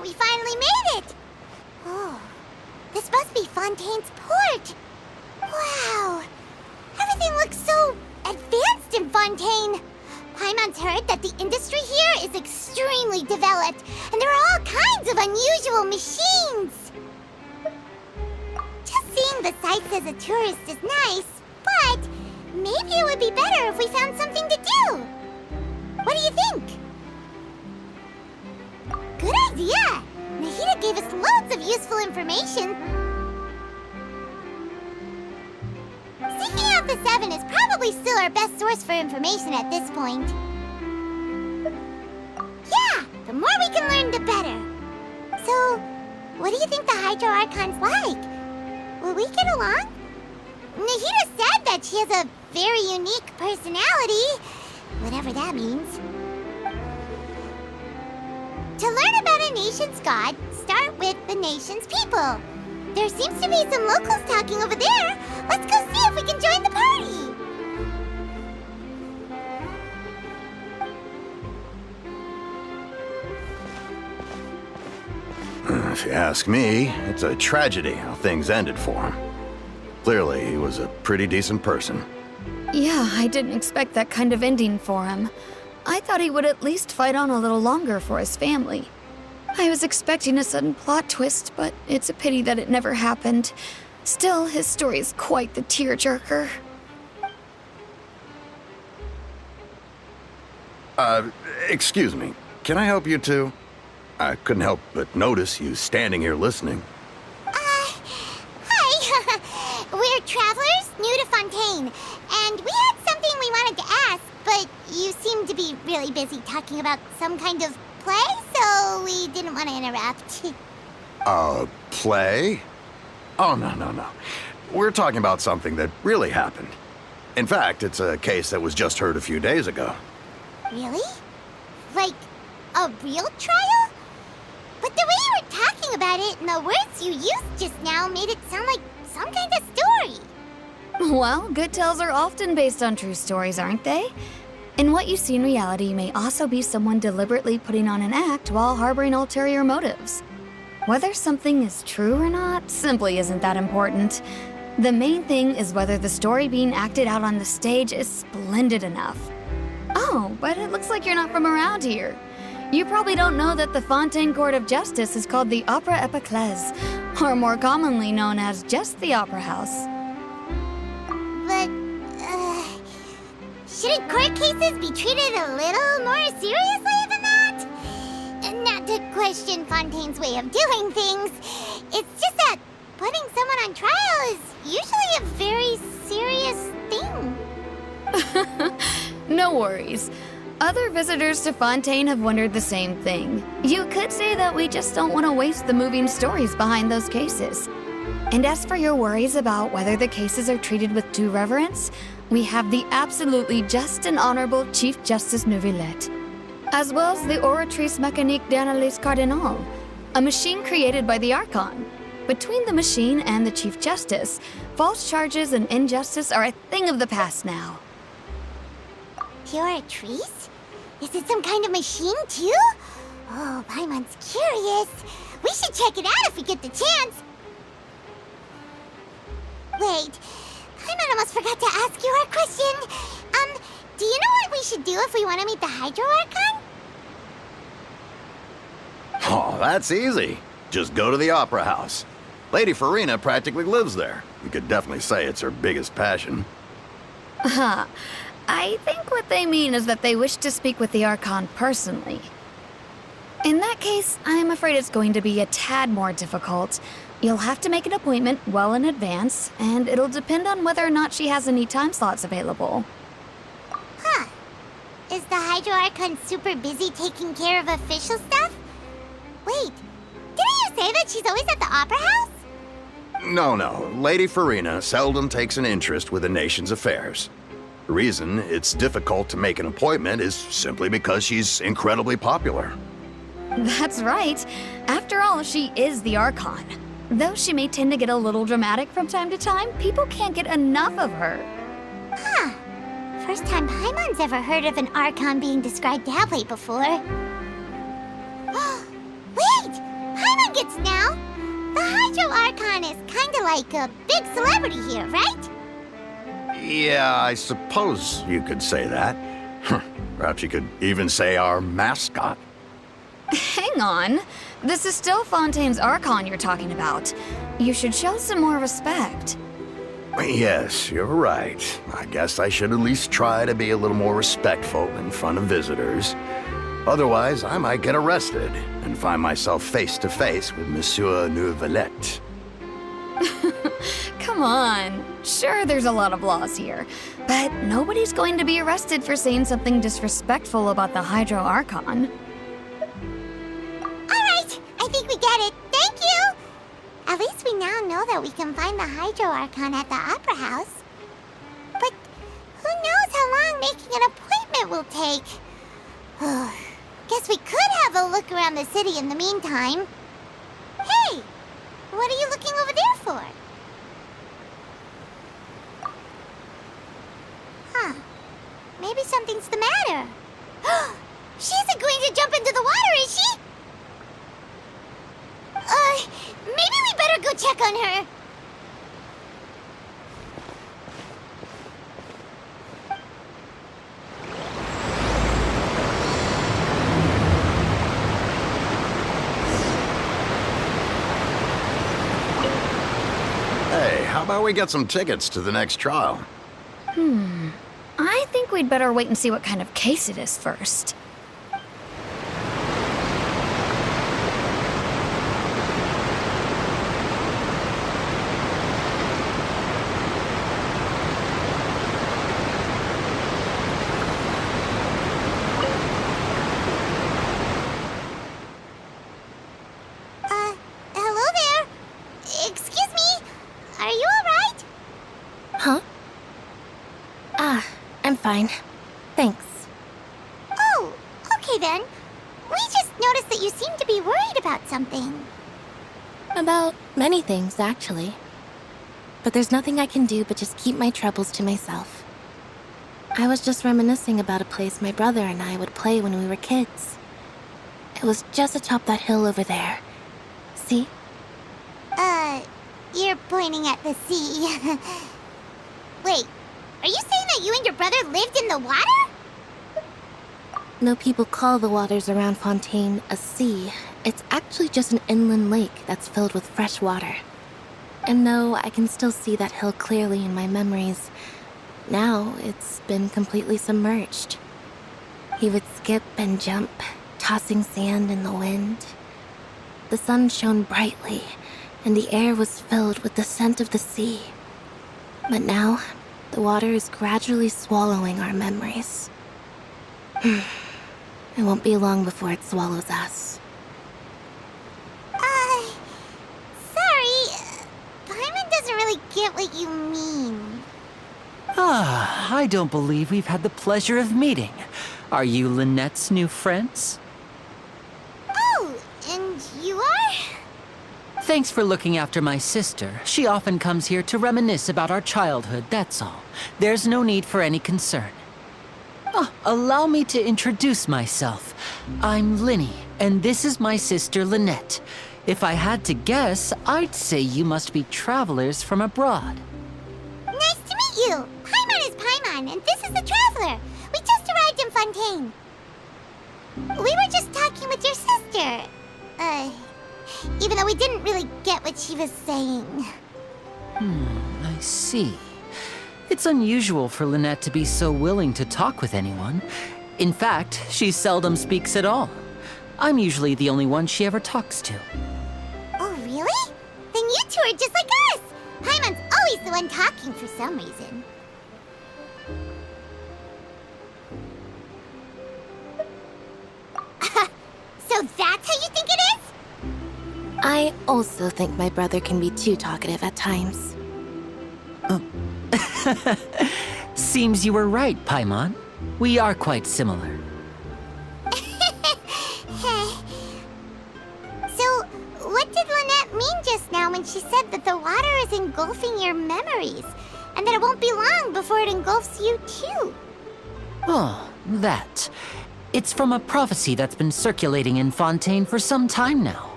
We finally made it! Oh, this must be Fontaine's port! Wow! Everything looks so advanced in Fontaine! Paimon's heard that the industry here is extremely developed, and there are all kinds of unusual machines! Just seeing the sights as a tourist is nice, but maybe it would be better if we found something to do! What do you think? Good idea! Nahida gave us loads of useful information. Seeking out the Seven is probably still our best source for information at this point. Yeah, the more we can learn, the better. So, what do you think the Hydro Archon's like? Will we get along? Nahida said that she has a very unique personality, whatever that means. To learn about a nation's god, start with the nation's people. There seems to be some locals talking over there. Let's go see if we can join the party. If you ask me, it's a tragedy how things ended for him. Clearly, he was a pretty decent person. Yeah, I didn't expect that kind of ending for him. I thought he would at least fight on a little longer for his family. I was expecting a sudden plot twist, but it's a pity that it never happened. Still, his story is quite the tearjerker. Excuse me. Can I help you too? I couldn't help but notice you standing here listening. Hi. We're travelers new to Fontaine, and we had something we wanted to ask, but you seem to be really busy talking about some kind of play, so we didn't want to interrupt. Play? Oh, no. We're talking about something that really happened. In fact, it's a case that was just heard a few days ago. Really? Like, a real trial? But the way you were talking about it and the words you used just now made it sound like some kind of story. Well, good tales are often based on true stories, aren't they? And what you see in reality may also be someone deliberately putting on an act while harboring ulterior motives. Whether something is true or not simply isn't that important. The main thing is whether the story being acted out on the stage is splendid enough. Oh, but it looks like you're not from around here. You probably don't know that the Fontaine Court of Justice is called the Opera Epiclese, or more commonly known as just the Opera House. But, shouldn't court cases be treated a little more seriously than that? Not to question Fontaine's way of doing things. It's just that putting someone on trial is usually a very serious thing. No worries. Other visitors to Fontaine have wondered the same thing. You could say that we just don't want to waste the moving stories behind those cases. And as for your worries about whether the cases are treated with due reverence, we have the absolutely just and honorable Chief Justice Neuvillette, as well as the Oratrice Mécanique d'Analyse Cardinal, a machine created by the Archon. Between the machine and the Chief Justice, false charges and injustice are a thing of the past now. Oratrice? Is it some kind of machine, too? Oh, Paimon's curious. We should check it out if we get the chance. Wait, Paimon almost forgot to ask you our question. Do you know what we should do if we want to meet the Hydro Archon? Oh, that's easy. Just go to the Opera House. Lady Furina practically lives there. You could definitely say it's her biggest passion. I think what they mean is that they wish to speak with the Archon personally. In that case, I'm afraid it's going to be a tad more difficult. You'll have to make an appointment well in advance, and it'll depend on whether or not she has any time slots available. Huh. Is the Hydro Archon super busy taking care of official stuff? Wait, didn't you say that she's always at the Opera House? No. Lady Furina seldom takes an interest with the nation's affairs. The reason it's difficult to make an appointment is simply because she's incredibly popular. That's right. After all, she is the Archon. Though she may tend to get a little dramatic from time to time, people can't get enough of her. Huh. First time Paimon's ever heard of an Archon being described that way before. Wait! Paimon gets now! The Hydro Archon is kinda like a big celebrity here, right? Yeah, I suppose you could say that. Perhaps you could even say our mascot. Hang on. This is still Fontaine's Archon you're talking about. You should show some more respect. Yes, you're right. I guess I should at least try to be a little more respectful in front of visitors. Otherwise, I might get arrested and find myself face to face with Monsieur Neuvillette. Come on. Sure, there's a lot of laws here, but nobody's going to be arrested for saying something disrespectful about the Hydro Archon. Alright, I think we get it. Thank you! At least we now know that we can find the Hydro Archon at the Opera House. But who knows how long making an appointment will take? Guess we could have a look around the city in the meantime. Hey! What are you looking over there for? Huh. Maybe something's the matter. She isn't going to jump into the water, is she? Maybe we better go check on her. Hey, how about we get some tickets to the next trial? I think we'd better wait and see what kind of case it is first. Hello there? Excuse me? Are you alright? Huh? I'm fine. Thanks. Oh, okay then. We just noticed that you seem to be worried about something. About many things, actually. but there's nothing I can do but just keep my troubles to myself. I was just reminiscing about a place my brother and I would play when we were kids. It was just atop that hill over there. See? You're pointing at the sea. Wait, are you saying that you and your brother lived in the water? No, people call the waters around Fontaine a sea. It's actually just an inland lake that's filled with fresh water. And no, I can still see that hill clearly in my memories. Now, it's been completely submerged. He would skip and jump, tossing sand in the wind. The sun shone brightly, and the air was filled with the scent of the sea. But now, the water is gradually swallowing our memories. It won't be long before it swallows us. Sorry. Paimon doesn't really get what you mean. I don't believe we've had the pleasure of meeting. Are you Lynette's new friends? Oh, and you are? Thanks for looking after my sister. She often comes here to reminisce about our childhood, that's all. There's no need for any concern. Allow me to introduce myself. I'm Lyney, and this is my sister Lynette. If I had to guess, I'd say you must be travelers from abroad. Nice to meet you. Paimon is Paimon, and this is the Traveler. We just arrived in Fontaine. We were just talking with your sister. Even though we didn't really get what she was saying. I see. It's unusual for Lynette to be so willing to talk with anyone. In fact, she seldom speaks at all. I'm usually the only one she ever talks to. Oh, really? Then you two are just like us. Paimon's always the one talking for some reason. So that's how you think it is? I also think my brother can be too talkative at times. Seems you were right, Paimon. We are quite similar. So, what did Lynette mean just now when she said that the water is engulfing your memories, and that it won't be long before it engulfs you too? Oh, that. It's from a prophecy that's been circulating in Fontaine for some time now.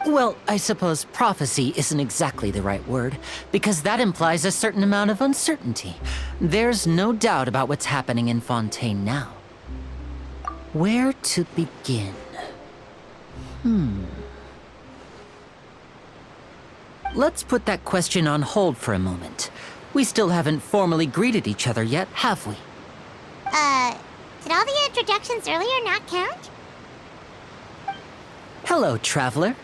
Well, I suppose prophecy isn't exactly the right word, because that implies a certain amount of uncertainty. There's no doubt about what's happening in Fontaine now. Where to begin? Let's put that question on hold for a moment. We still haven't formally greeted each other yet, have we? Did all the introductions earlier not count? Hello, Traveler.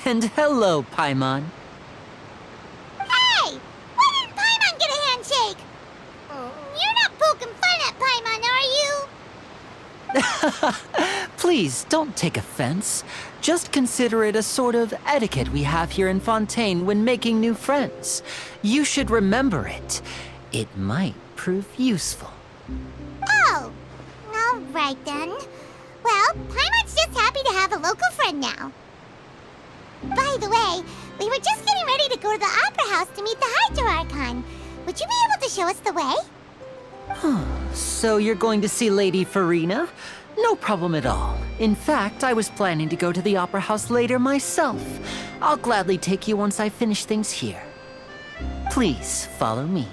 And hello, Paimon. Hey! Why didn't Paimon get a handshake? You're not poking fun at Paimon, are you? Please, don't take offense. Just consider it a sort of etiquette we have here in Fontaine when making new friends. You should remember it. It might prove useful. Oh, all right then. Well, Paimon's just happy to have a local friend now. By the way, we were just getting ready to go to the Opera House to meet the Hydro Archon. Would you be able to show us the way? So you're going to see Lady Furina? No problem at all. In fact, I was planning to go to the Opera House later myself. I'll gladly take you once I finish things here. Please, follow me.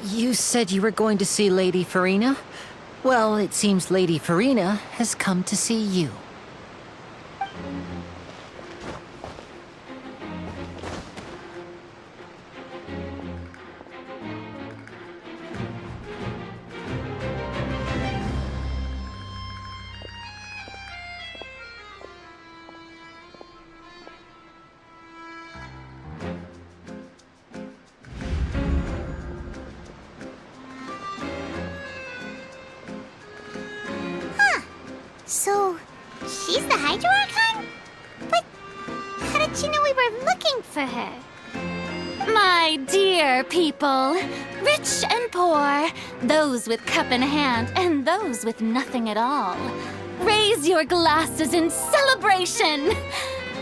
You said you were going to see Lady Furina? Well, it seems Lady Furina has come to see you. So, she's the Hydro Archon? But how did she know we were looking for her? My dear people, rich and poor, those with cup in hand and those with nothing at all, raise your glasses in celebration!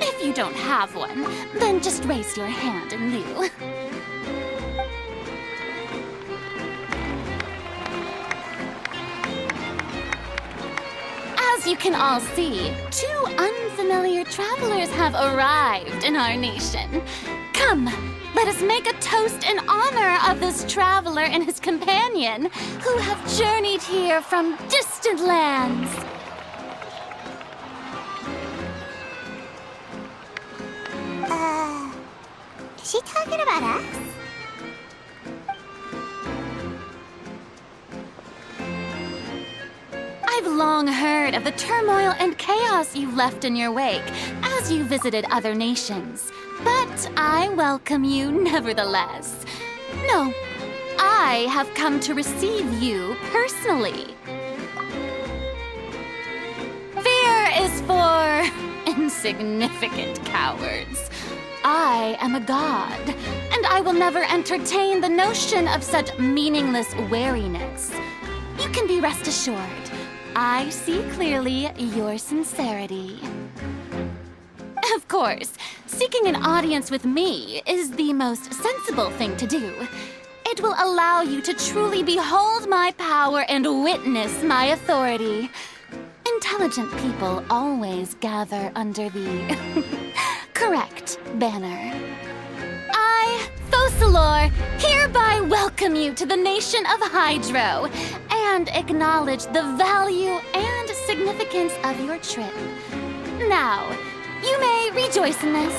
If you don't have one, then just raise your hand in lieu. As you can all see, 2 unfamiliar travelers have arrived in our nation. Come, let us make a toast in honor of this traveler and his companion who have journeyed here from distant lands. Is she talking about us? I've long heard of the turmoil and chaos you left in your wake as you visited other nations, but I welcome you nevertheless. No, I have come to receive you personally. Fear is for insignificant cowards. I am a god, and I will never entertain the notion of such meaningless wariness. You can be rest assured, I see clearly your sincerity. Of course, seeking an audience with me is the most sensible thing to do. It will allow you to truly behold my power and witness my authority. Intelligent people always gather under the correct banner. I, Focalors, hereby welcome you to the nation of Hydro and acknowledge the value and significance of your trip. Now, you may rejoice in this.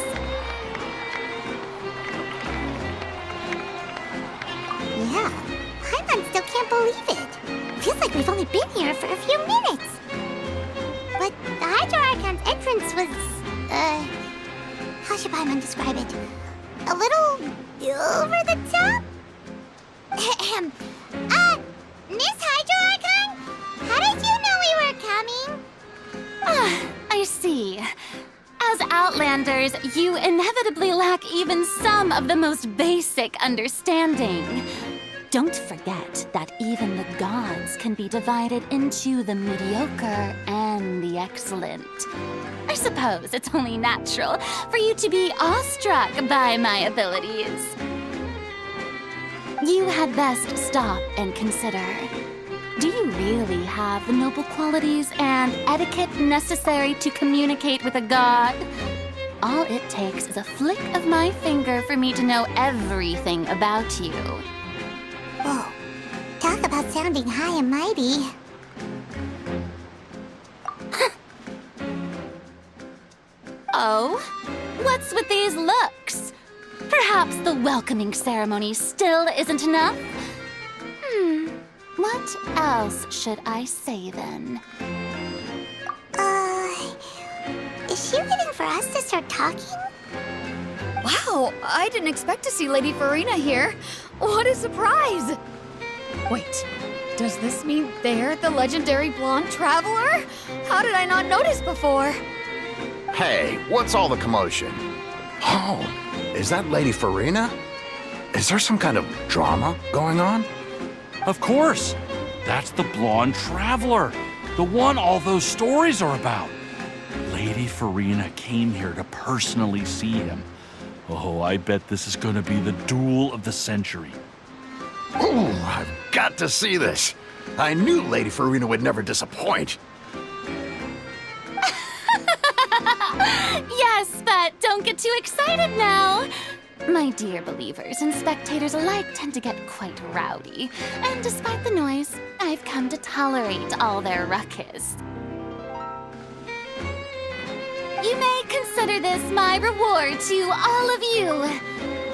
Yeah, Paimon still can't believe it. Feels like we've only been here for a few minutes. But the Hydro Archon's entrance was, how should Paimon describe it? A little over the top? Ahem. Miss Hydro Archon? How did you know we were coming? I see. As Outlanders, you inevitably lack even some of the most basic understanding. Don't forget that even the gods can be divided into the mediocre and the excellent. I suppose it's only natural for you to be awestruck by my abilities. You had best stop and consider. Do you really have the noble qualities and etiquette necessary to communicate with a god? All it takes is a flick of my finger for me to know everything about you. Whoa, talk about sounding high and mighty. Oh? What's with these looks? Perhaps the welcoming ceremony still isn't enough? What else should I say then? Is she waiting for us to start talking? Wow, I didn't expect to see Lady Furina here. What a surprise! Wait, does this mean they're the legendary blonde traveler? How did I not notice before? Hey, what's all the commotion? Oh, is that Lady Furina? Is there some kind of drama going on? Of course! That's the blonde traveler, the one all those stories are about. Lady Furina came here to personally see him. Oh, I bet this is gonna be the duel of the century. Ooh, I've got to see this. I knew Lady Furina would never disappoint. Yes, but don't get too excited now. My dear believers and spectators alike tend to get quite rowdy, and despite the noise, I've come to tolerate all their ruckus. You may consider this my reward to all of you.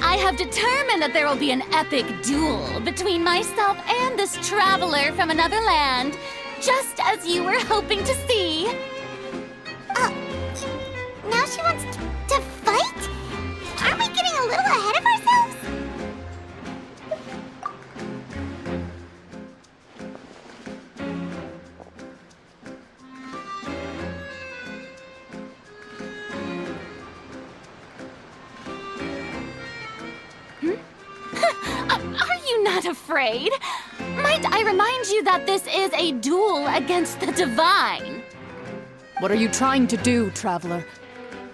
I have determined that there will be an epic duel between myself and this traveler from another land, just as you were hoping to see. Now she wants to fight? Aren't we getting a little ahead of ourselves? not afraid. Might I remind you that this is a duel against the divine? What are you trying to do, Traveler?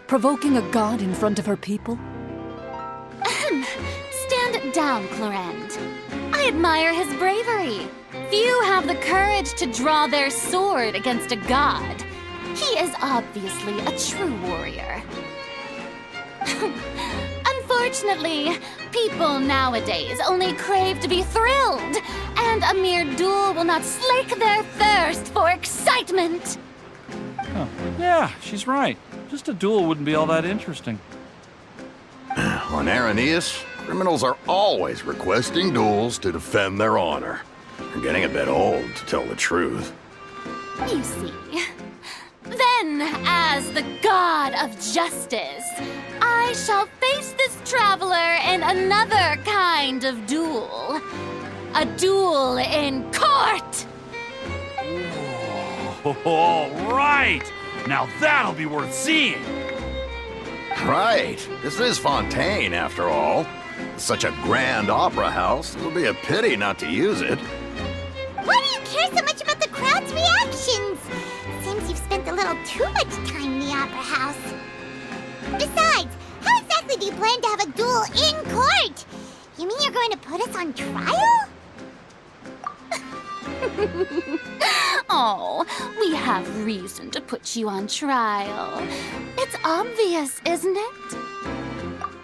Provoking a god in front of her people? Stand down, Clorend. I admire his bravery. Few have the courage to draw their sword against a god. He is obviously a true warrior. Unfortunately, people nowadays only crave to be thrilled, and a mere duel will not slake their thirst for excitement. Oh, yeah, she's right. Just a duel wouldn't be all that interesting. On Araneus, criminals are always requesting duels to defend their honor. They're getting a bit old, to tell the truth. You see. Then, as the god of justice, I shall face this traveler in another kind of duel. A duel in court! All right! Now that'll be worth seeing! Right. This is Fontaine, after all. It's such a grand opera house, it'll be a pity not to use it. Why do you care so much about the crowd's reactions? Seems you've spent a little too much time in the opera house. Besides, how exactly do you plan to have a duel in court? You mean you're going to put us on trial? Oh, we have reason to put you on trial. It's obvious, isn't it?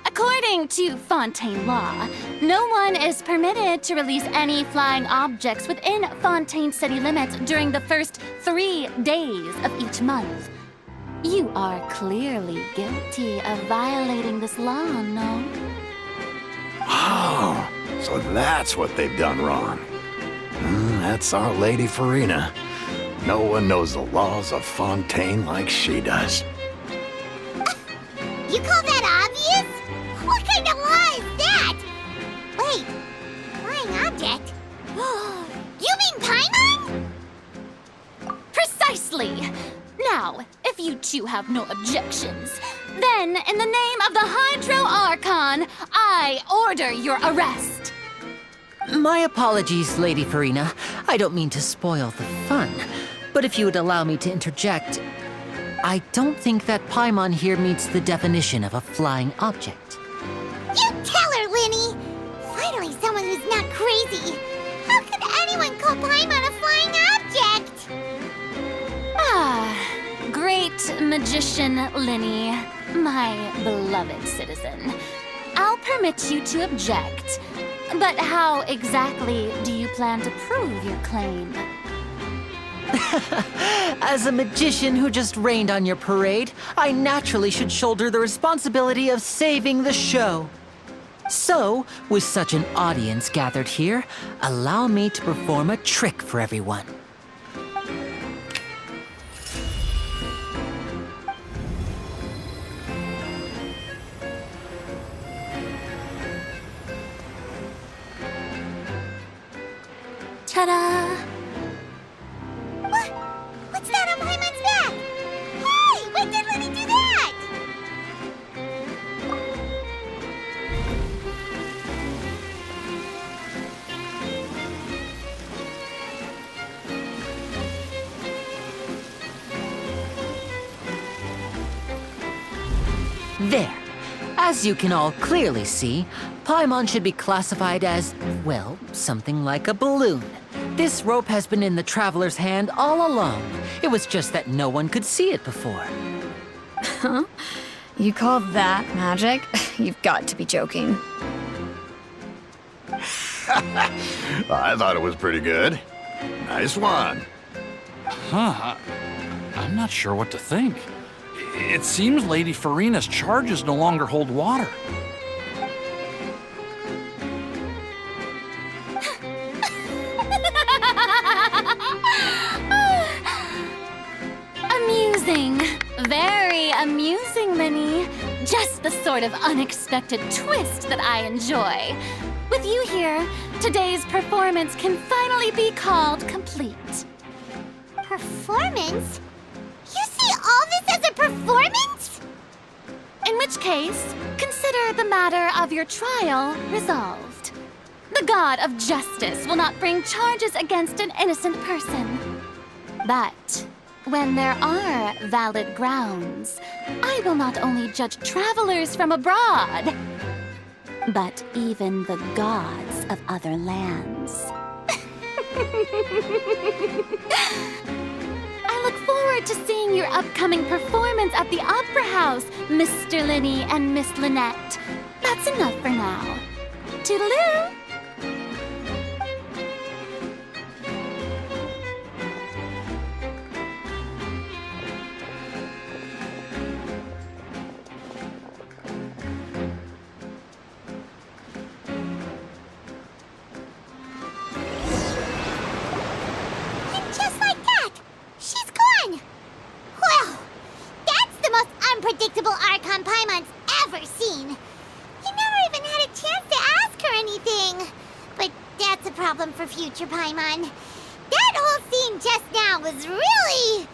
According to Fontaine law, no one is permitted to release any flying objects within Fontaine city limits during the first 3 days of each month. You are clearly guilty of violating this law, no? Oh, so that's what they've done wrong. That's our Lady Furina. No one knows the laws of Fontaine like she does. You call that obvious? What kind of law is that? Wait, flying object? You mean Paimon? Precisely! Now, if you two have no objections, then in the name of the Hydro Archon, I order your arrest. My apologies, Lady Furina. I don't mean to spoil the fun. But if you would allow me to interject, I don't think that Paimon here meets the definition of a flying object. You tell her, Lyney! Finally someone who's not crazy. How could anyone call Paimon a flying object? Ah, great magician Lyney, my beloved citizen. I'll permit you to object. But how exactly do you plan to prove your claim? As a magician who just rained on your parade, I naturally should shoulder the responsibility of saving the show. So, with such an audience gathered here, allow me to perform a trick for everyone. Ta-da! What's that on Paimon's back? Hey, when did Lyney do that? There. As you can all clearly see, Paimon should be classified as, well, something like a balloon. This rope has been in the Traveler's hand all along. It was just that no one could see it before. Huh? You call that magic? You've got to be joking. I thought it was pretty good. Nice one. Huh, I'm not sure what to think. It seems Lady Furina's charges no longer hold water. Amusing. Very amusing, Lyney. Just the sort of unexpected twist that I enjoy. With you here, today's performance can finally be called complete. Performance? You see all this as a performance? In which case, consider the matter of your trial resolved. The The god of justice will not bring charges against an innocent person. But when there are valid grounds, I will not only judge travelers from abroad, but even the gods of other lands. I look forward to seeing your upcoming performance at the Opera House, Mr. Lyney and Miss Lynette. That's enough for now. Toodaloo! Unpredictable Archon Paimon's ever seen. You never even had a chance to ask her anything. But that's a problem for future Paimon. That whole scene just now was really...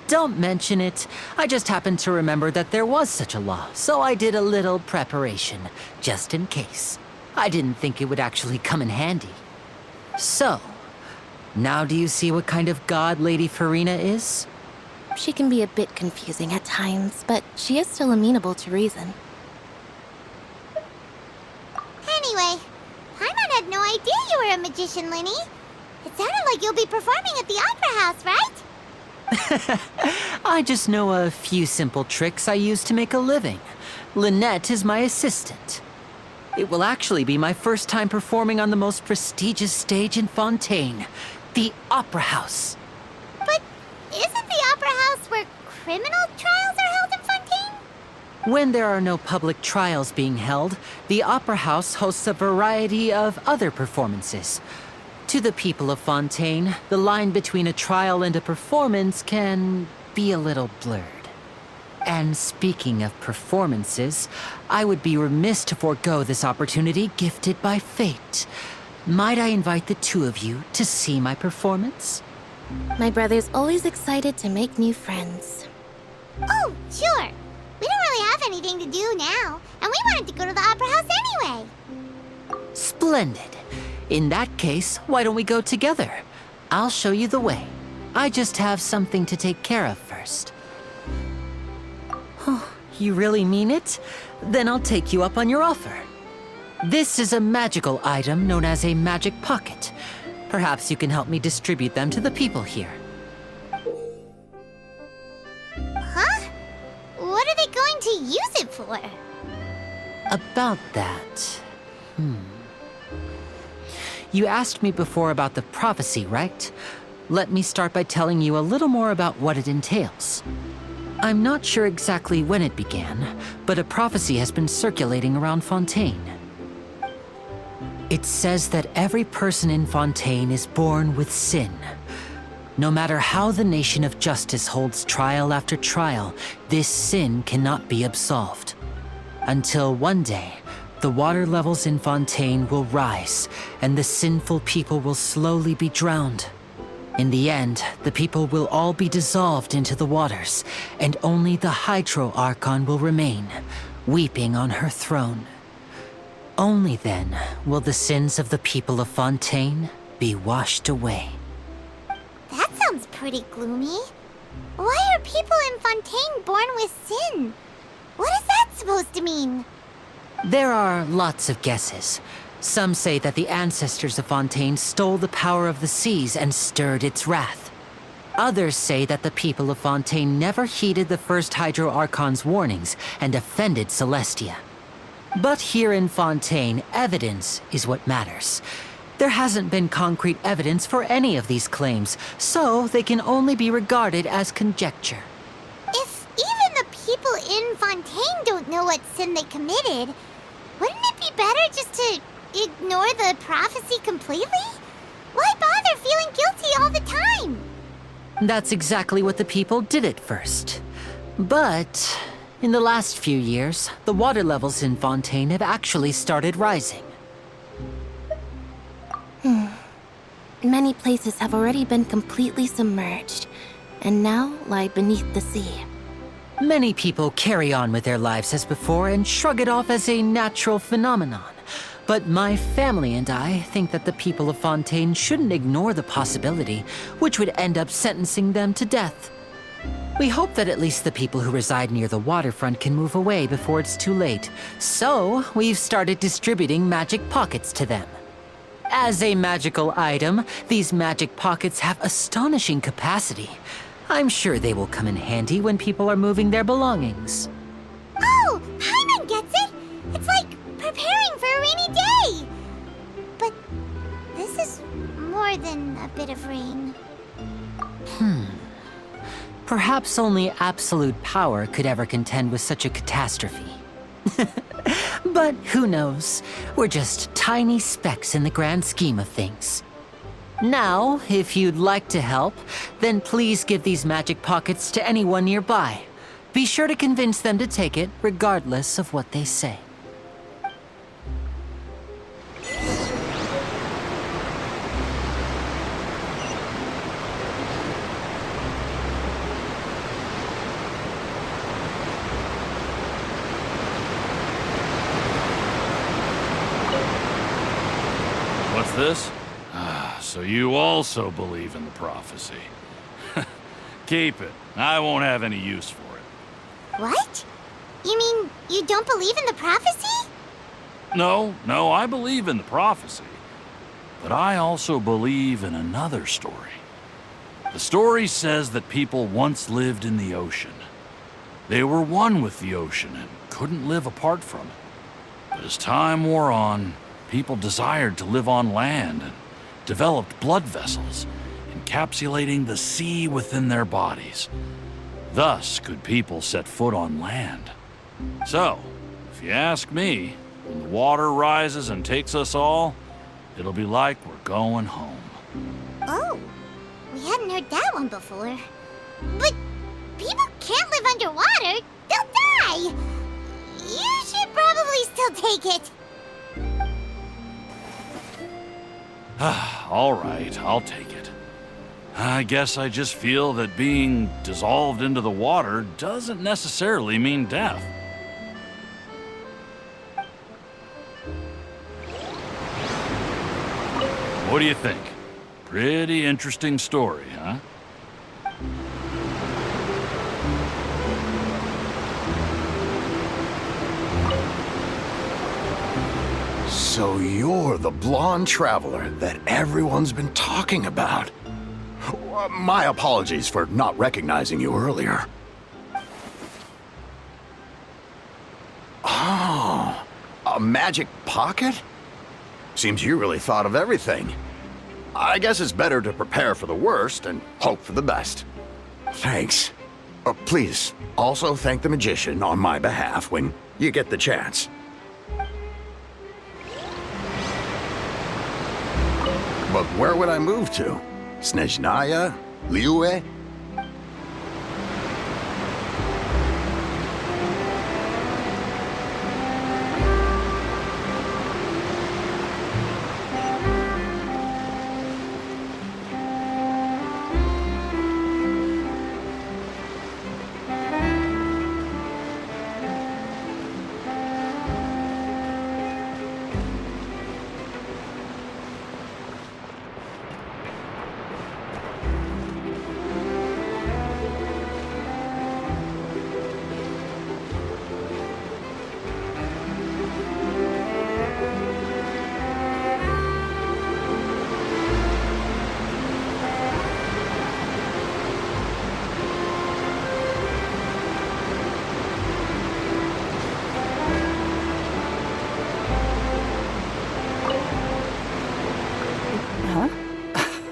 Don't mention it. I just happened to remember that there was such a law, so I did a little preparation, just in case. I didn't think it would actually come in handy. So, now do you see what kind of god Lady Furina is? She can be a bit confusing at times, but she is still amenable to reason. Anyway, Paimon had no idea you were a magician, Lyney. It sounded like you'll be performing at the Opera House, right? I just know a few simple tricks I use to make a living. Lynette is my assistant. It will actually be my first time performing on the most prestigious stage in Fontaine, the Opera House. But isn't the Opera House where criminal trials are held in Fontaine? When there are no public trials being held, the Opera House hosts a variety of other performances. To the people of Fontaine, the line between a trial and a performance can be a little blurred. And speaking of performances, I would be remiss to forego this opportunity gifted by fate. Might I invite the two of you to see my performance? My brother's always excited to make new friends. Oh, sure. We don't really have anything to do now, and we wanted to go to the Opera House anyway. Splendid. In that case, why don't we go together? I'll show you the way. I just have something to take care of first. Oh, you really mean it? Then I'll take you up on your offer. This is a magical item known as a magic pocket. Perhaps you can help me distribute them to the people here. Huh? What are they going to use it for? About that... You asked me before about the prophecy, right? Let me start by telling you a little more about what it entails. I'm not sure exactly when it began, but a prophecy has been circulating around Fontaine. It says that every person in Fontaine is born with sin. No matter how the nation of justice holds trial after trial, this sin cannot be absolved. Until one day, the water levels in Fontaine will rise, and the sinful people will slowly be drowned. In the end, the people will all be dissolved into the waters, and only the Hydro Archon will remain, weeping on her throne. Only then will the sins of the people of Fontaine be washed away. That sounds pretty gloomy. Why are people in Fontaine born with sin? What is that supposed to mean? There are lots of guesses. Some say that the ancestors of Fontaine stole the power of the seas and stirred its wrath. Others say that the people of Fontaine never heeded the first Hydro Archon's warnings and offended Celestia. But here in Fontaine, evidence is what matters. There hasn't been concrete evidence for any of these claims, so they can only be regarded as conjecture. If even the people in Fontaine don't know what sin they committed, wouldn't it be better just to ignore the prophecy completely? Why bother feeling guilty all the time? That's exactly what the people did at first. But in the last few years, the water levels in Fontaine have actually started rising. Many places have already been completely submerged, and now lie beneath the sea. Many people carry on with their lives as before and shrug it off as a natural phenomenon. But my family and I think that the people of Fontaine shouldn't ignore the possibility, which would end up sentencing them to death. We hope that at least the people who reside near the waterfront can move away before it's too late. So, we've started distributing magic pockets to them. As a magical item, these magic pockets have astonishing capacity. I'm sure they will come in handy when people are moving their belongings. Oh, Paimon gets it! It's like preparing for a rainy day! But this is more than a bit of rain. Perhaps only absolute power could ever contend with such a catastrophe. But who knows? We're just tiny specks in the grand scheme of things. Now, if you'd like to help, then please give these magic pockets to anyone nearby. Be sure to convince them to take it, regardless of what they say. What's this? So you also believe in the prophecy. Keep it. I won't have any use for it. What? You mean you don't believe in the prophecy? No, I believe in the prophecy. But I also believe in another story. The story says that people once lived in the ocean. They were one with the ocean and couldn't live apart from it. But as time wore on, people desired to live on land and developed blood vessels, encapsulating the sea within their bodies. Thus could people set foot on land. So, if you ask me, when the water rises and takes us all, it'll be like we're going home. Oh, we hadn't heard that one before. But people can't live underwater. They'll die. You should probably still take it. All right, I'll take it. I guess I just feel that being dissolved into the water doesn't necessarily mean death. What do you think? Pretty interesting story, huh? So you're the blonde traveler that everyone's been talking about. My apologies for not recognizing you earlier. Oh, a magic pocket? Seems you really thought of everything. I guess it's better to prepare for the worst and hope for the best. Thanks. Please, also thank the magician on my behalf when you get the chance. But where would I move to? Snezhnaya? Liyue?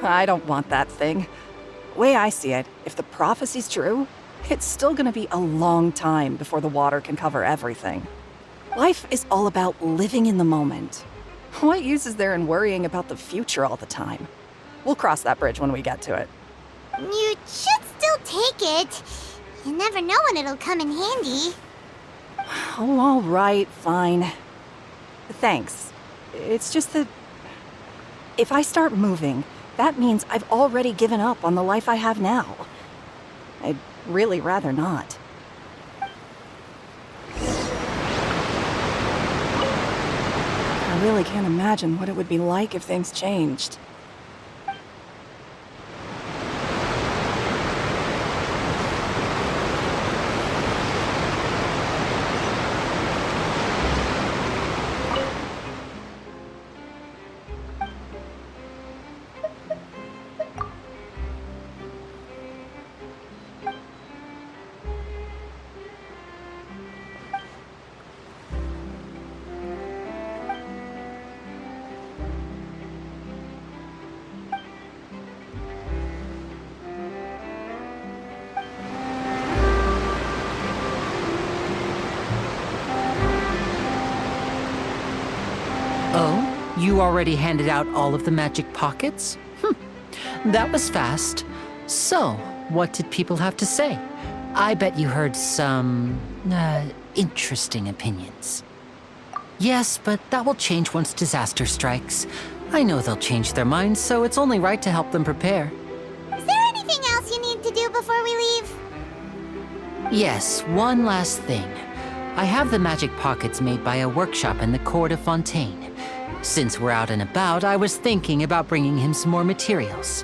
I don't want that thing. Way I see it, if the prophecy's true, it's still gonna be a long time before the water can cover everything. Life is all about living in the moment. What use is there in worrying about the future all the time? We'll cross that bridge when we get to it. You should still take it. You never know when it'll come in handy. Oh, all right, fine. Thanks. It's just that if I start moving, that means I've already given up on the life I have now. I'd really rather not. I really can't imagine what it would be like if things changed. Oh, you already handed out all of the magic pockets? That was fast. So, what did people have to say? I bet you heard some, interesting opinions. Yes, but that will change once disaster strikes. I know they'll change their minds, so it's only right to help them prepare. Is there anything else you need to do before we leave? Yes, one last thing. I have the magic pockets made by a workshop in the court of Fontaine. Since we're out and about, I was thinking about bringing him some more materials.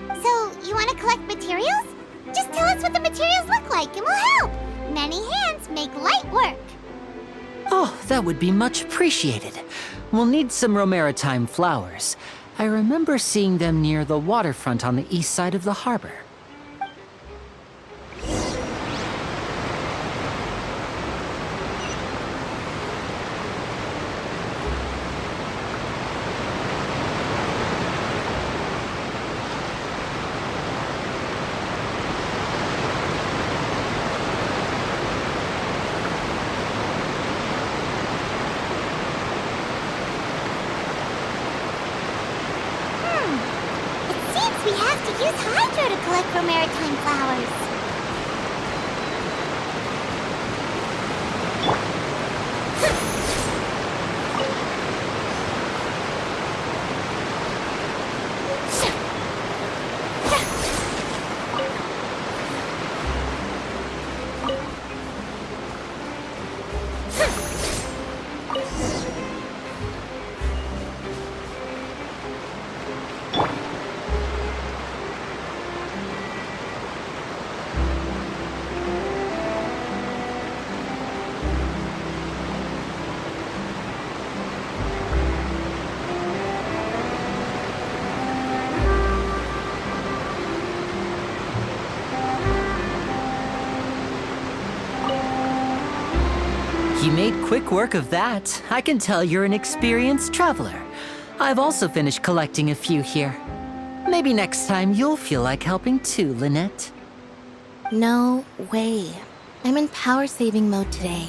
So, you want to collect materials? Just tell us what the materials look like and we'll help. Many hands make light work. Oh, that would be much appreciated. We'll need some Romaritime flowers. I remember seeing them near the waterfront on the east side of the harbor. It seems we have to use Hydro to collect Romaritime flowers. You made quick work of that. I can tell you're an experienced traveler. I've also finished collecting a few here. Maybe next time you'll feel like helping too, Lynette. No way. I'm in power-saving mode today.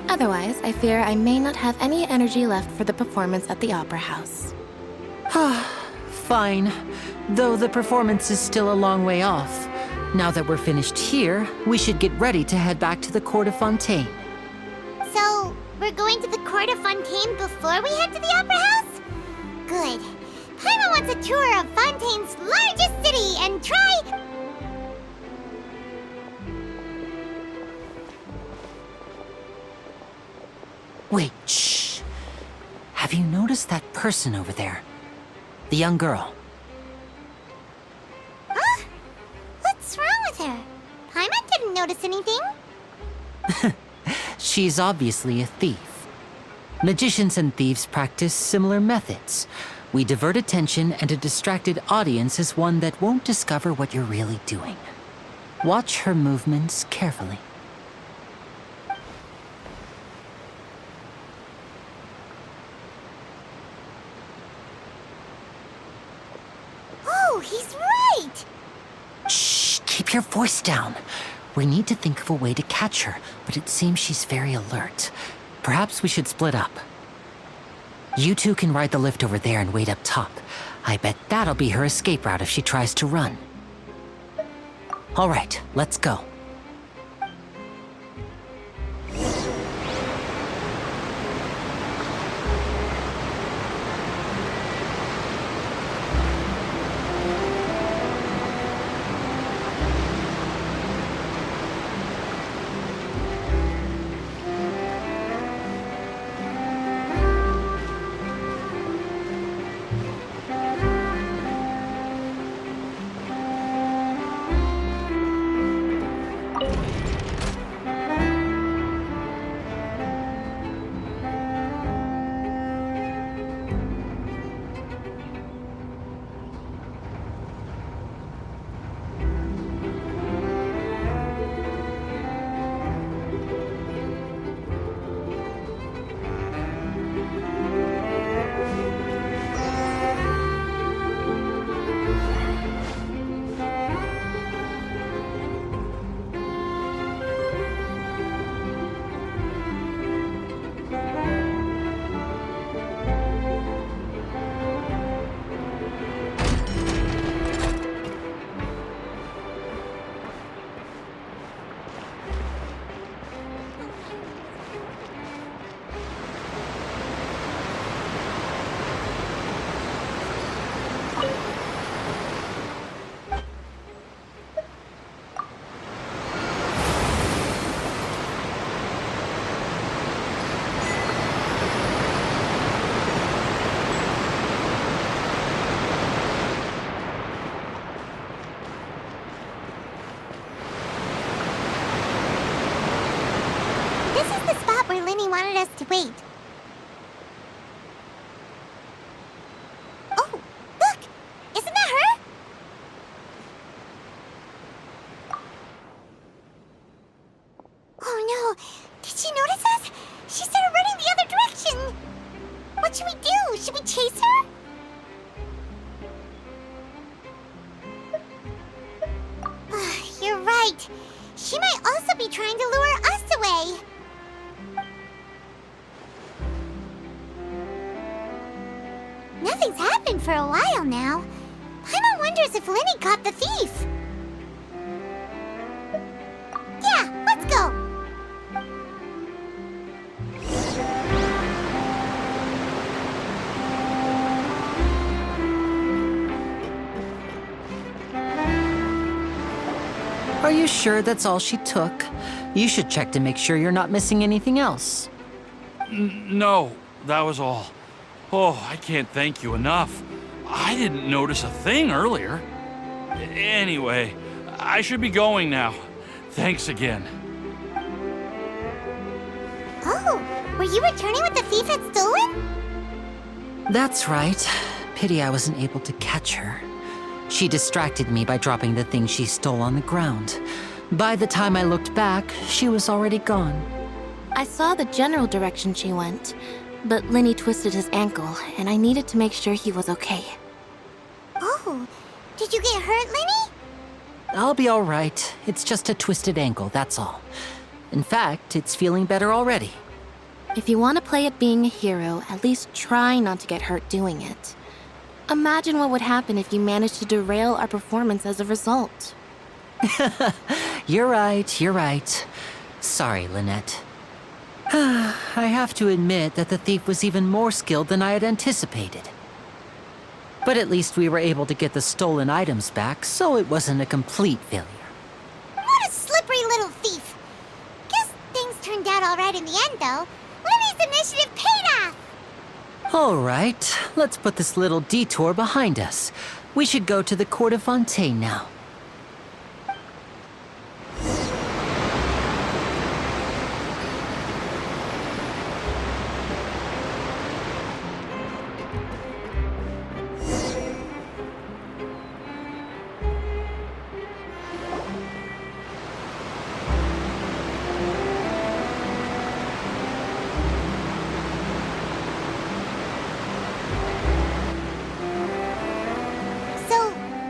Otherwise, I fear I may not have any energy left for the performance at the Opera House. Fine. Though the performance is still a long way off. Now that we're finished here, we should get ready to head back to the court of Fontaine. So, we're going to the court of Fontaine before we head to the Opera House? Good. Paimon wants a tour of Fontaine's largest city and try... Wait, shh. Have you noticed that person over there? The young girl. Huh? What's wrong with her? Paimon didn't notice anything. She's obviously a thief. Magicians and thieves practice similar methods. We divert attention, and a distracted audience is one that won't discover what you're really doing. Watch her movements carefully. Oh, he's right! Shh, keep your voice down. We need to think of a way to catch her, but it seems she's very alert. Perhaps we should split up. You two can ride the lift over there and wait up top. I bet that'll be her escape route if she tries to run. All right, let's go. wanted us to wait. Oh, look! Isn't that her? Oh no! Did she notice us? She started running the other direction! What should we do? Should we chase her? You're right. She might also be trying to lure us away. Nothing's happened for a while now. Paimon wonders if Lyney caught the thief. Yeah, let's go. Are you sure that's all she took? You should check to make sure you're not missing anything else. No, that was all. Oh, I can't thank you enough. I didn't notice a thing earlier. Anyway, I should be going now. Thanks again. Oh, were you returning what the thief had stolen? That's right. Pity I wasn't able to catch her. She distracted me by dropping the thing she stole on the ground. By the time I looked back, she was already gone. I saw the general direction she went, but Lyney twisted his ankle, and I needed to make sure he was okay. Oh, did you get hurt, Lyney? I'll be all right. It's just a twisted ankle, that's all. In fact, it's feeling better already. If you want to play at being a hero, at least try not to get hurt doing it. Imagine what would happen if you managed to derail our performance as a result. You're right. Sorry, Lynette. I have to admit that the thief was even more skilled than I had anticipated. But at least we were able to get the stolen items back, so it wasn't a complete failure. What a slippery little thief. Guess things turned out all right in the end, though. Lyney's initiative paid off. All right, let's put this little detour behind us. We should go to the court of Fontaine now.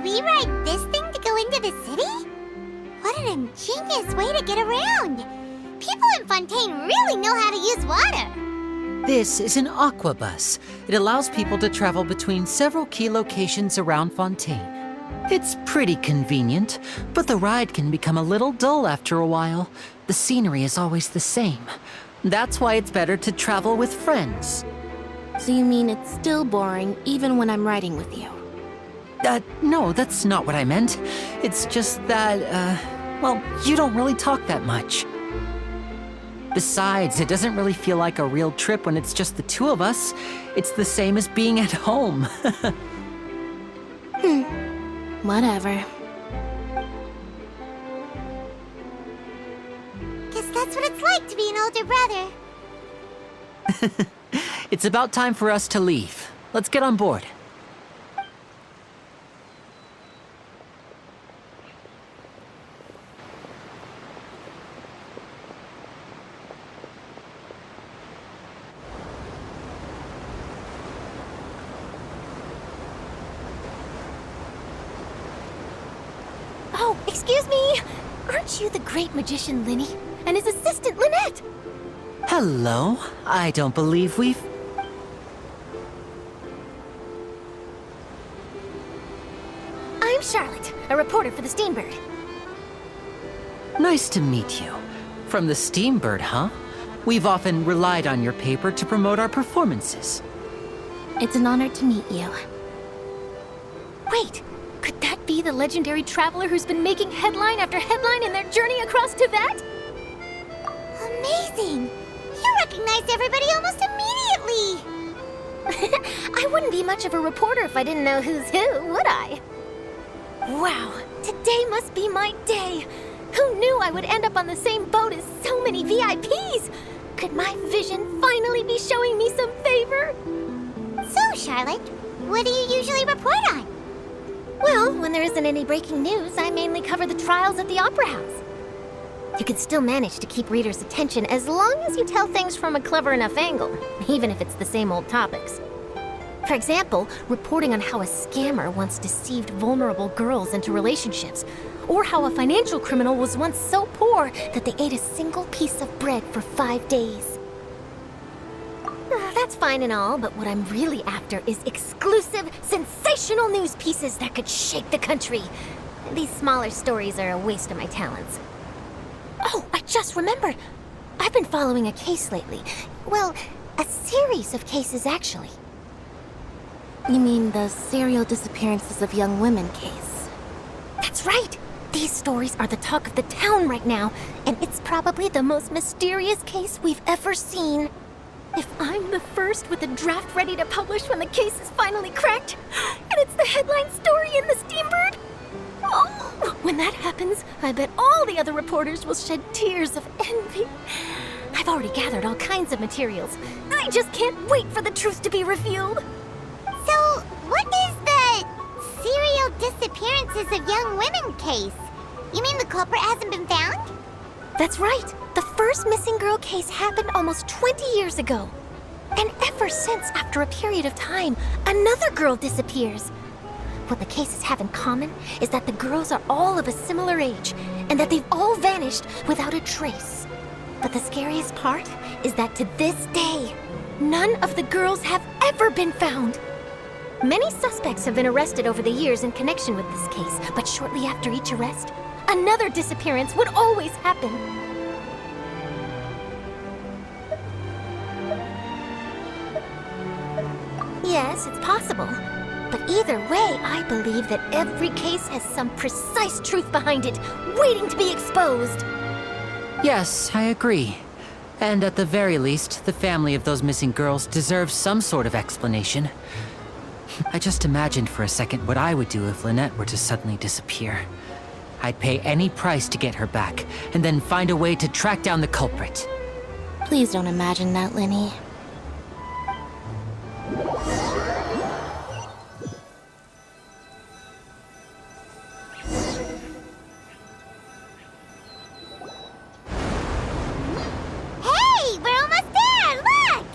We ride this thing to go into the city? What an ingenious way to get around! People in Fontaine really know how to use water! This is an aqua bus. It allows people to travel between several key locations around Fontaine. It's pretty convenient, but the ride can become a little dull after a while. The scenery is always the same. That's why it's better to travel with friends. So you mean it's still boring even when I'm riding with you? No, that's not what I meant. It's just that, well, you don't really talk that much. Besides, it doesn't really feel like a real trip when it's just the two of us. It's the same as being at home. Whatever. Guess that's what it's like to be an older brother. It's about time for us to leave. Let's get on board. Oh, excuse me! Aren't you the great magician Lyney? And his assistant Lynette? Hello. I don't believe we've... I'm Charlotte, a reporter for the Steambird. Nice to meet you. From the Steambird, huh? We've often relied on your paper to promote our performances. It's an honor to meet you. Wait, could that be the legendary traveler who's been making headline after headline in their journey across Tibet? Amazing! You recognized everybody almost immediately! I wouldn't be much of a reporter if I didn't know who's who, would I? Wow, today must be my day! Who knew I would end up on the same boat as so many VIPs? Could my vision finally be showing me some favor? So, Charlotte, what do you usually report on? Well, when there isn't any breaking news, I mainly cover the trials at the Opera House. You can still manage to keep readers' attention as long as you tell things from a clever enough angle, even if it's the same old topics. For example, reporting on how a scammer once deceived vulnerable girls into relationships, or how a financial criminal was once so poor that they ate a single piece of bread for 5 days. That's fine and all, but what I'm really after is exclusive, sensational news pieces that could shake the country. These smaller stories are a waste of my talents. Oh, I just remembered. I've been following a case lately. Well, a series of cases, actually. You mean the serial disappearances of young women case? That's right! These stories are the talk of the town right now, and it's probably the most mysterious case we've ever seen. If I'm the first with a draft ready to publish when the case is finally cracked, and it's the headline story in the Steambird, oh, when that happens, I bet all the other reporters will shed tears of envy. I've already gathered all kinds of materials. I just can't wait for the truth to be revealed. So, what is the serial disappearances of young women case? You mean the culprit hasn't been found? That's right. The first missing girl case happened almost 20 years ago. And ever since, after a period of time, another girl disappears. What the cases have in common is that the girls are all of a similar age, and that they've all vanished without a trace. But the scariest part is that to this day, none of the girls have ever been found. Many suspects have been arrested over the years in connection with this case, but shortly after each arrest, another disappearance would always happen. Yes, it's possible. But either way, I believe that every case has some precise truth behind it, waiting to be exposed. Yes, I agree. And at the very least, the family of those missing girls deserves some sort of explanation. I just imagined for a second what I would do if Lynette were to suddenly disappear. I'd pay any price to get her back, and then find a way to track down the culprit. Please don't imagine that, Lyney. Hey, we're almost there! Look!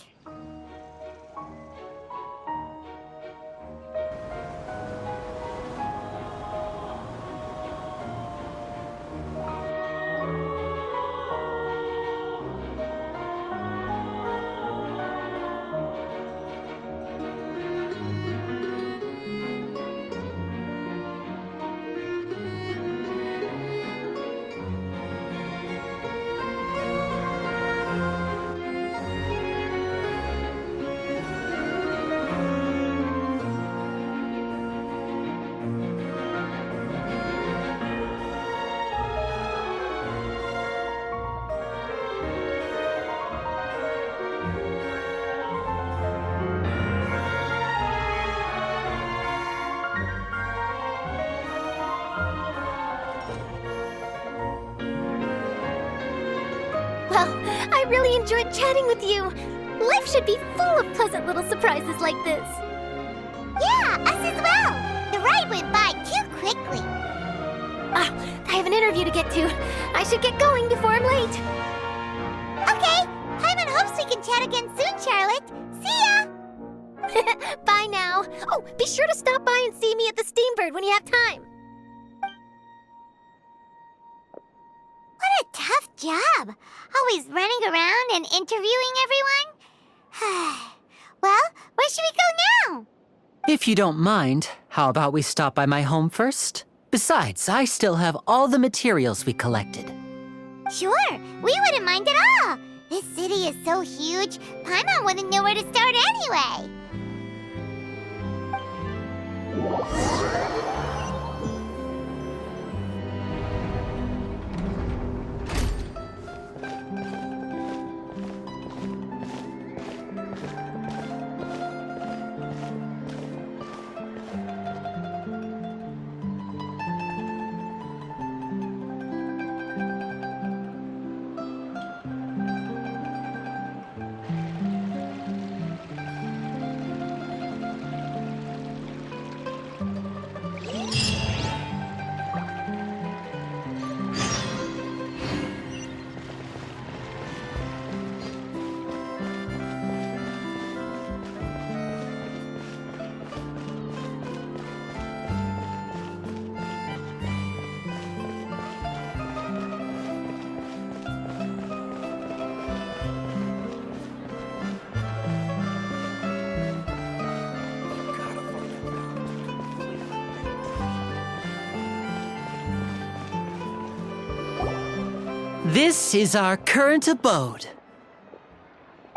Well, I really enjoyed chatting with you. Life should be full of pleasant little surprises like this. Yeah, us as well. The ride went by too quickly. Ah, I have an interview to get to. I should get going before I'm late. Okay, Paimon hopes we can chat again soon, Charlotte. See ya! Bye now. Oh, be sure to stop by and see me at the Steambird when you have time. What a tough job. Always running around and interviewing everyone. Well, where should we go now? If you don't mind, how about we stop by my home first? Besides, I still have all the materials we collected. Sure, we wouldn't mind at all. This city is so huge, Paimon wouldn't know where to start anyway. This is our current abode.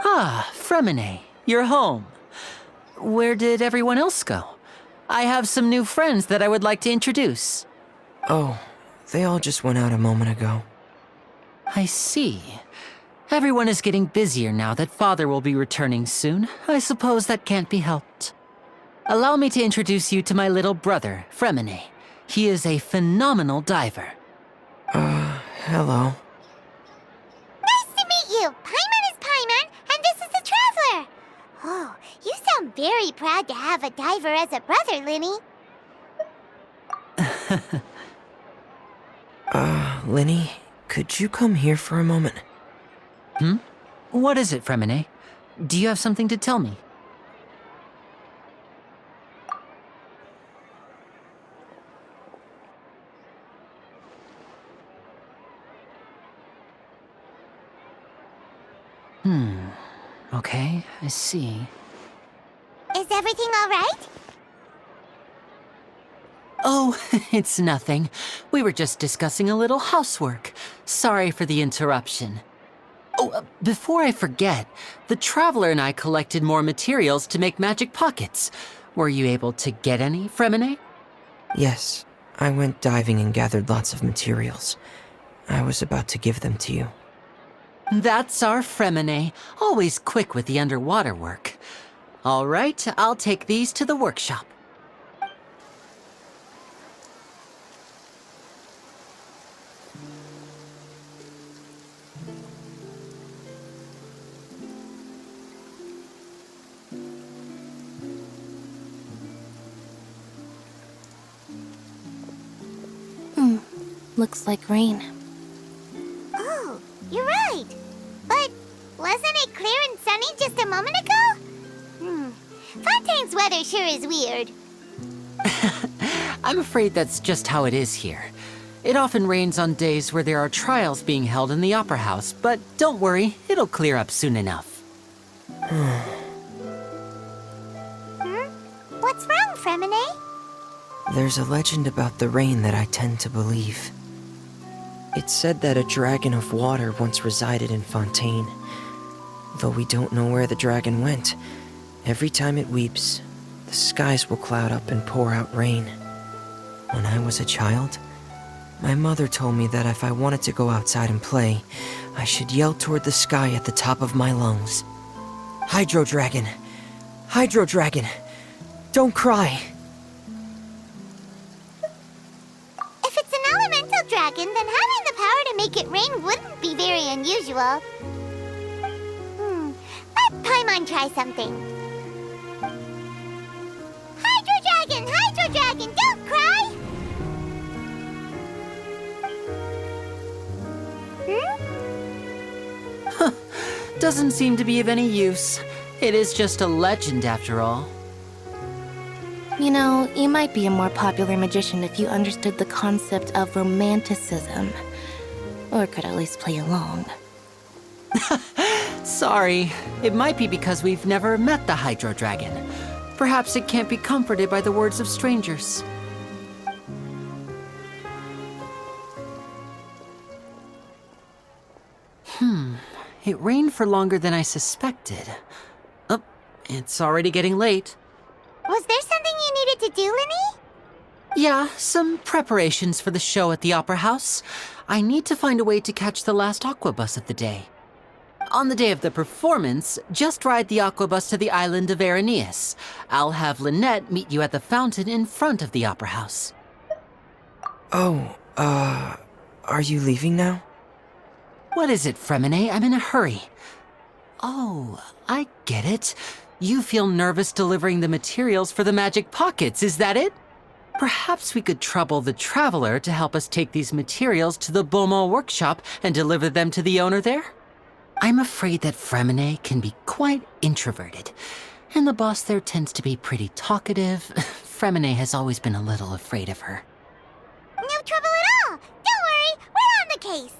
Ah, Fremine, you're home. Where did everyone else go? I have some new friends that I would like to introduce. Oh, they all just went out a moment ago. I see. Everyone is getting busier now that Father will be returning soon. I suppose that can't be helped. Allow me to introduce you to my little brother, Fremine. He is a phenomenal diver. Hello. Nice to meet you. Paimon is Paimon, and this is the Traveler. Oh, you sound very proud to have a diver as a brother, Lyney. Lyney, could you come here for a moment? What is it, Fremine? Do you have something to tell me? Okay, I see. Is everything all right? Oh, it's nothing. We were just discussing a little housework. Sorry for the interruption. Oh, before I forget, the Traveler and I collected more materials to make magic pockets. Were you able to get any, Fremine? Yes, I went diving and gathered lots of materials. I was about to give them to you. That's our Fremine, always quick with the underwater work. All right, I'll take these to the workshop. Looks like rain. Oh, you're right. But wasn't it clear and sunny just a moment ago? Fontaine's weather sure is weird. I'm afraid that's just how it is here. It often rains on days where there are trials being held in the Opera House, but don't worry, it'll clear up soon enough. What's wrong, Fremine? There's a legend about the rain that I tend to believe. It's said that a dragon of water once resided in Fontaine. Though we don't know where the dragon went, every time it weeps, the skies will cloud up and pour out rain. When I was a child, my mother told me that if I wanted to go outside and play, I should yell toward the sky at the top of my lungs. Hydro Dragon! Hydro Dragon! Don't cry! If it's an elemental dragon, then having the power to make it rain wouldn't be very unusual. Let Paimon try something. Hydro Dragon, don't cry! Doesn't seem to be of any use. It is just a legend after all. You know, you might be a more popular magician if you understood the concept of romanticism. Or could at least play along. Sorry. It might be because we've never met the Hydro Dragon. Perhaps it can't be comforted by the words of strangers. It rained for longer than I suspected. Oh, it's already getting late. Was there something you needed to do, Lyney? Yeah, some preparations for the show at the Opera House. I need to find a way to catch the last aqua bus of the day. On the day of the performance, just ride the aqua bus to the island of Aeneas. I'll have Lynette meet you at the fountain in front of the Opera House. Oh, are you leaving now? What is it, Fremine? I'm in a hurry. Oh, I get it. You feel nervous delivering the materials for the magic pockets, is that it? Perhaps we could trouble the Traveler to help us take these materials to the Beaumont workshop and deliver them to the owner there? I'm afraid that Fremine can be quite introverted, and the boss there tends to be pretty talkative. Fremine has always been a little afraid of her. No trouble at all! Don't worry, we're on the case!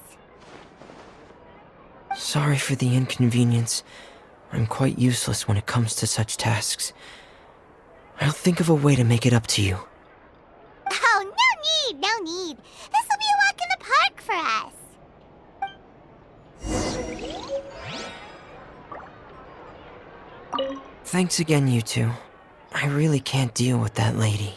Sorry for the inconvenience. I'm quite useless when it comes to such tasks. I'll think of a way to make it up to you. Oh, no need! This will be a walk in the park for us. Thanks again, you two. I really can't deal with that lady.